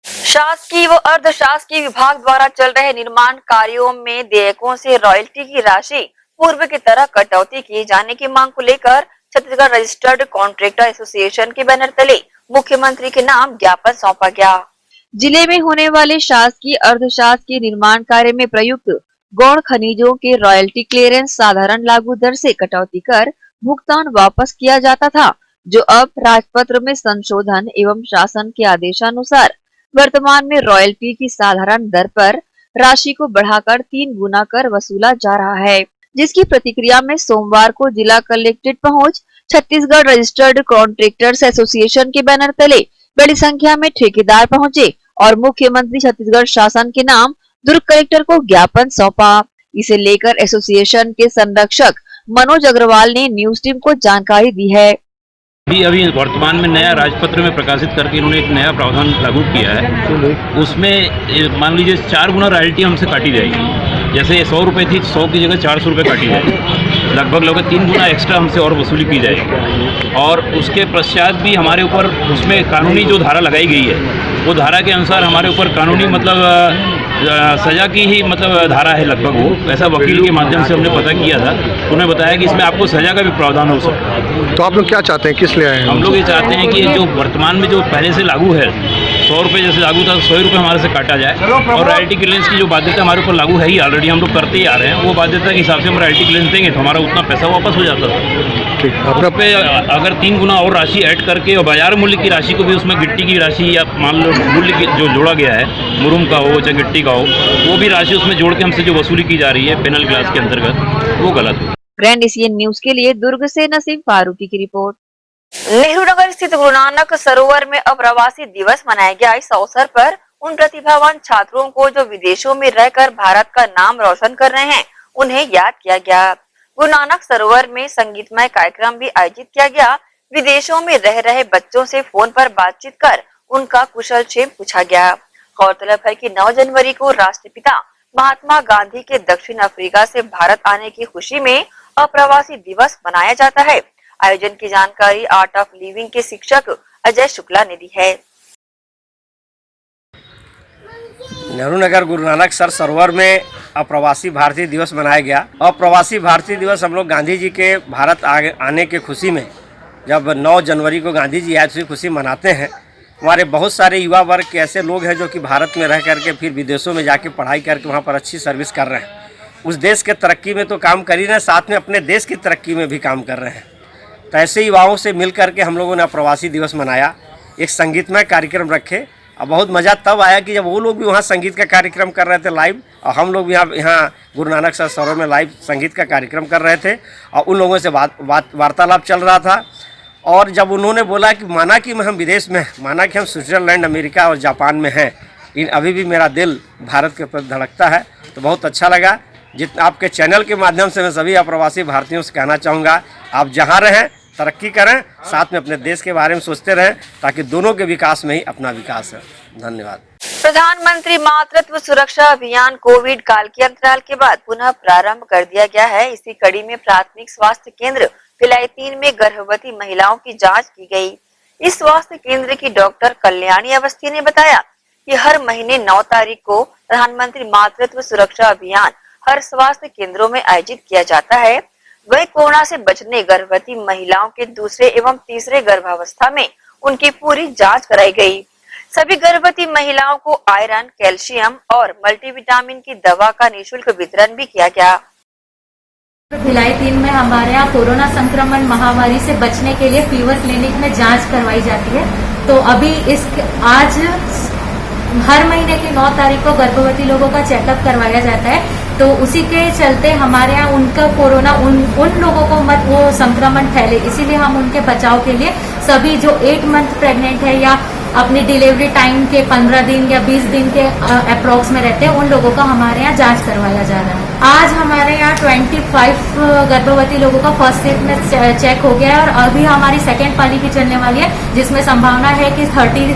शासकीय व अर्धशासकीय विभाग द्वारा चल रहे निर्माण कार्यों में देयकों से रॉयल्टी की राशि पूर्व की तरह कटौती किए जाने की मांग को लेकर छत्तीसगढ़ रजिस्टर्ड कॉन्ट्रैक्टर एसोसिएशन के बैनर तले मुख्यमंत्री के नाम ज्ञापन सौंपा गया। जिले में होने वाले शासकीय अर्धशासकीय निर्माण कार्य में प्रयुक्त गौण खनिजों के रॉयल्टी क्लियरेंस साधारण लागू दर से कटौती कर भुगतान वापस किया जाता था, जो अब राजपत्र में संशोधन एवं शासन के आदेशानुसार वर्तमान में रॉयल्टी की साधारण दर पर राशि को बढ़ाकर 3 गुना कर वसूला जा रहा है, जिसकी प्रतिक्रिया में सोमवार को जिला कलेक्ट्रेट पहुंच छत्तीसगढ़ रजिस्टर्ड कॉन्ट्रैक्टर्स एसोसिएशन के बैनर तले बड़ी संख्या में ठेकेदार पहुंचे और मुख्यमंत्री छत्तीसगढ़ शासन के नाम दुर्ग कलेक्टर को ज्ञापन सौंपा। इसे लेकर एसोसिएशन के संरक्षक मनोज अग्रवाल ने न्यूज टीम को जानकारी दी है। अभी वर्तमान में नया राजपत्र में प्रकाशित करके इन्होंने एक नया प्रावधान लागू किया है। उसमें मान लीजिए 4 गुना रॉयल्टी हमसे काटी जाएगी। जैसे 100 रुपये थी, 100 की जगह 400 रुपये काटी जाएगी। लगभग 3 गुना एक्स्ट्रा हमसे और वसूली की जाएगी। और उसके पश्चात भी हमारे ऊपर उसमें कानूनी जो धारा लगाई गई है, वो धारा के अनुसार हमारे ऊपर कानूनी सजा की ही धारा है लगभग। वो ऐसा वकील के माध्यम से हमने पता किया था, उन्होंने बताया कि इसमें आपको सजा का भी प्रावधान हो सकता है। तो आप लोग क्या चाहते हैं, किस लिए आए हैं? हम लोग ये चाहते हैं कि जो वर्तमान में जो पहले से लागू है, 100 रुपये जैसे लागू था, 100 रुपये हमारे से काटा जाए। और रॉयल्टी क्लियरेंस की जो बाध्यता हमारे ऊपर लागू है ही, ऑलरेडी हम लोग करते ही आ रहे हैं, वो बाध्यता के हिसाब से हम रॉयल्टी क्लियरेंस देंगे तो हमारा उतना पैसा वापस हो जाता था। ठीक, अपने पे अगर 3 गुना और राशि ऐड करके और बाजार मूल्य की राशि को भी उसमें गिट्टी की राशि या मान लो मूल्य जो जोड़ा गया है, मुरुम का हो चाहे गिट्टी का हो, वो भी राशि उसमें जोड़ के हमसे जो वसूली की जा रही है पेनल क्लास के अंतर्गत, वो गलत है। ग्रैंड एशियन न्यूज के लिए दुर्ग से नसीम फारूकी की रिपोर्ट। नेहरू नगर स्थित गुरु नानक सरोवर में अप्रवासी दिवस मनाया गया। इस अवसर पर उन प्रतिभावान छात्रों को जो विदेशों में रहकर भारत का नाम रोशन कर रहे हैं, उन्हें याद किया गया। गुरु नानक सरोवर में संगीतमय कार्यक्रम भी आयोजित किया गया। विदेशों में रह रहे बच्चों से फोन पर बातचीत कर उनका कुशल क्षेम पूछा गया। गौरतलब है कि 9 जनवरी को राष्ट्रपिता महात्मा गांधी के दक्षिण अफ्रीका से भारत आने की खुशी में अप्रवासी दिवस मनाया जाता है। आयोजन की जानकारी आर्ट ऑफ लिविंग के शिक्षक अजय शुक्ला ने दी है। नेहरू नगर गुरु नानक सरोवर में अप्रवासी भारतीय दिवस मनाया गया। अप्रवासी भारतीय दिवस हम लोग गांधी जी के भारत आने के खुशी में, जब 9 जनवरी को गांधी जी आए, खुशी मनाते हैं। हमारे बहुत सारे युवा वर्ग के ऐसे लोग हैं जो कि भारत में रह करके फिर विदेशों में जाके पढ़ाई करके वहाँ पर अच्छी सर्विस कर रहे हैं। उस देश के तरक्की में तो काम कर ही रहे, साथ में अपने देश की तरक्की में भी काम कर रहे हैं। तो ऐसे युवाओं से मिल करके हम लोगों ने अप्रवासी दिवस मनाया। एक संगीतमय कार्यक्रम रखे और बहुत मज़ा तब आया कि जब वो लोग भी वहाँ संगीत का कार्यक्रम कर रहे थे लाइव, और हम लोग भी यहाँ गुरु नानक सरोवर में लाइव संगीत का कार्यक्रम कर रहे थे और उन लोगों से वार्तालाप चल रहा था। और जब उन्होंने बोला कि माना कि हम विदेश में, माना कि हम स्विट्ज़रलैंड, अमेरिका और जापान में हैं, लेकिन अभी भी मेरा दिल भारत के प्रति धड़कता है, तो बहुत अच्छा लगा। आपके चैनल के माध्यम से मैं सभी अप्रवासी भारतीयों से कहना चाहूँगा, आप जहाँ रहें तरक्की करें, साथ में अपने देश के बारे में सोचते रहें, ताकि दोनों के विकास में ही अपना विकास है। धन्यवाद। प्रधानमंत्री मातृत्व सुरक्षा अभियान कोविड काल के अंतराल के बाद पुनः प्रारंभ कर दिया गया है। इसी कड़ी में प्राथमिक स्वास्थ्य केंद्र भिलाई 3 में गर्भवती महिलाओं की जांच की गई। इस स्वास्थ्य केंद्र की डॉक्टर कल्याणी अवस्थी ने बताया कि हर महीने 9 तारीख को प्रधानमंत्री मातृत्व सुरक्षा अभियान हर स्वास्थ्य केंद्रों में आयोजित किया जाता है। वही कोरोना से बचने गर्भवती महिलाओं के दूसरे एवं तीसरे गर्भावस्था में उनकी पूरी जांच कराई गई। सभी गर्भवती महिलाओं को आयरन, कैल्शियम और मल्टीविटामिन की दवा का निःशुल्क वितरण भी किया गया। भिलाई 3 में हमारे यहाँ कोरोना संक्रमण महामारी से बचने के लिए फीवर क्लिनिक में जांच करवाई जाती है। तो अभी आज हर महीने की 9 तारीख को गर्भवती लोगों का चेकअप करवाया जाता है। तो उसी के चलते हमारे यहाँ उनका कोरोना उन लोगों को मत वो संक्रमण फैले, इसीलिए हम उनके बचाव के लिए सभी जो 8 मंथ प्रेग्नेंट है या अपनी डिलीवरी टाइम के 15 दिन या 20 दिन के अप्रोक्स में रहते हैं, उन लोगों का हमारे यहाँ जांच करवाया जा रहा है। आज हमारे यहाँ 25 गर्भवती लोगों का फर्स्ट शिफ्ट में चेक हो गया है और अभी हमारी सेकेंड पाली की चलने वाली है, जिसमें संभावना है कि 30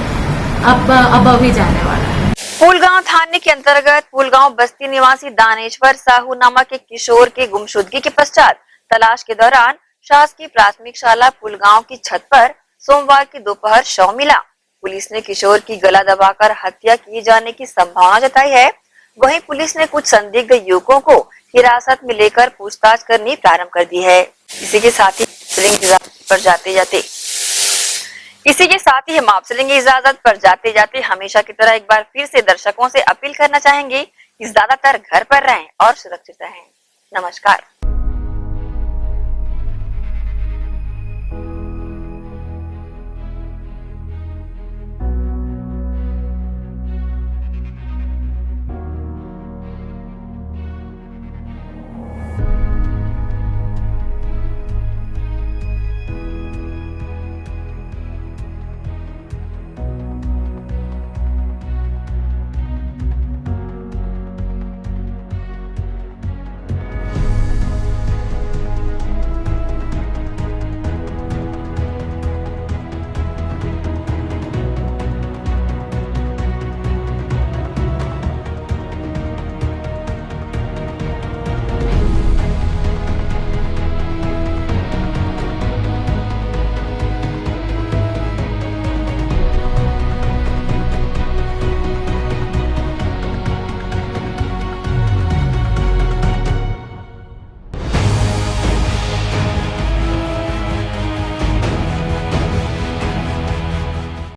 अबव ही जाने वाला है। फूलगांव थाने के अंतर्गत फूलगांव बस्ती निवासी दानेश्वर साहू नामक एक किशोर के गुमशुदगी के पश्चात तलाश के दौरान शासकीय प्राथमिक शाला फूलगांव की छत पर सोमवार की दोपहर शव मिला। पुलिस ने किशोर की गला दबाकर हत्या किए जाने की संभावना जताई है। वहीं पुलिस ने कुछ संदिग्ध युवकों को हिरासत में लेकर पूछताछ करनी प्रारंभ कर दी है। इसी के साथ ही हम आपसे लेंगे इजाजत पर जाते जाते हमेशा की तरह एक बार फिर से दर्शकों से अपील करना चाहेंगे कि ज्यादातर घर पर रहें और सुरक्षित रहें। नमस्कार।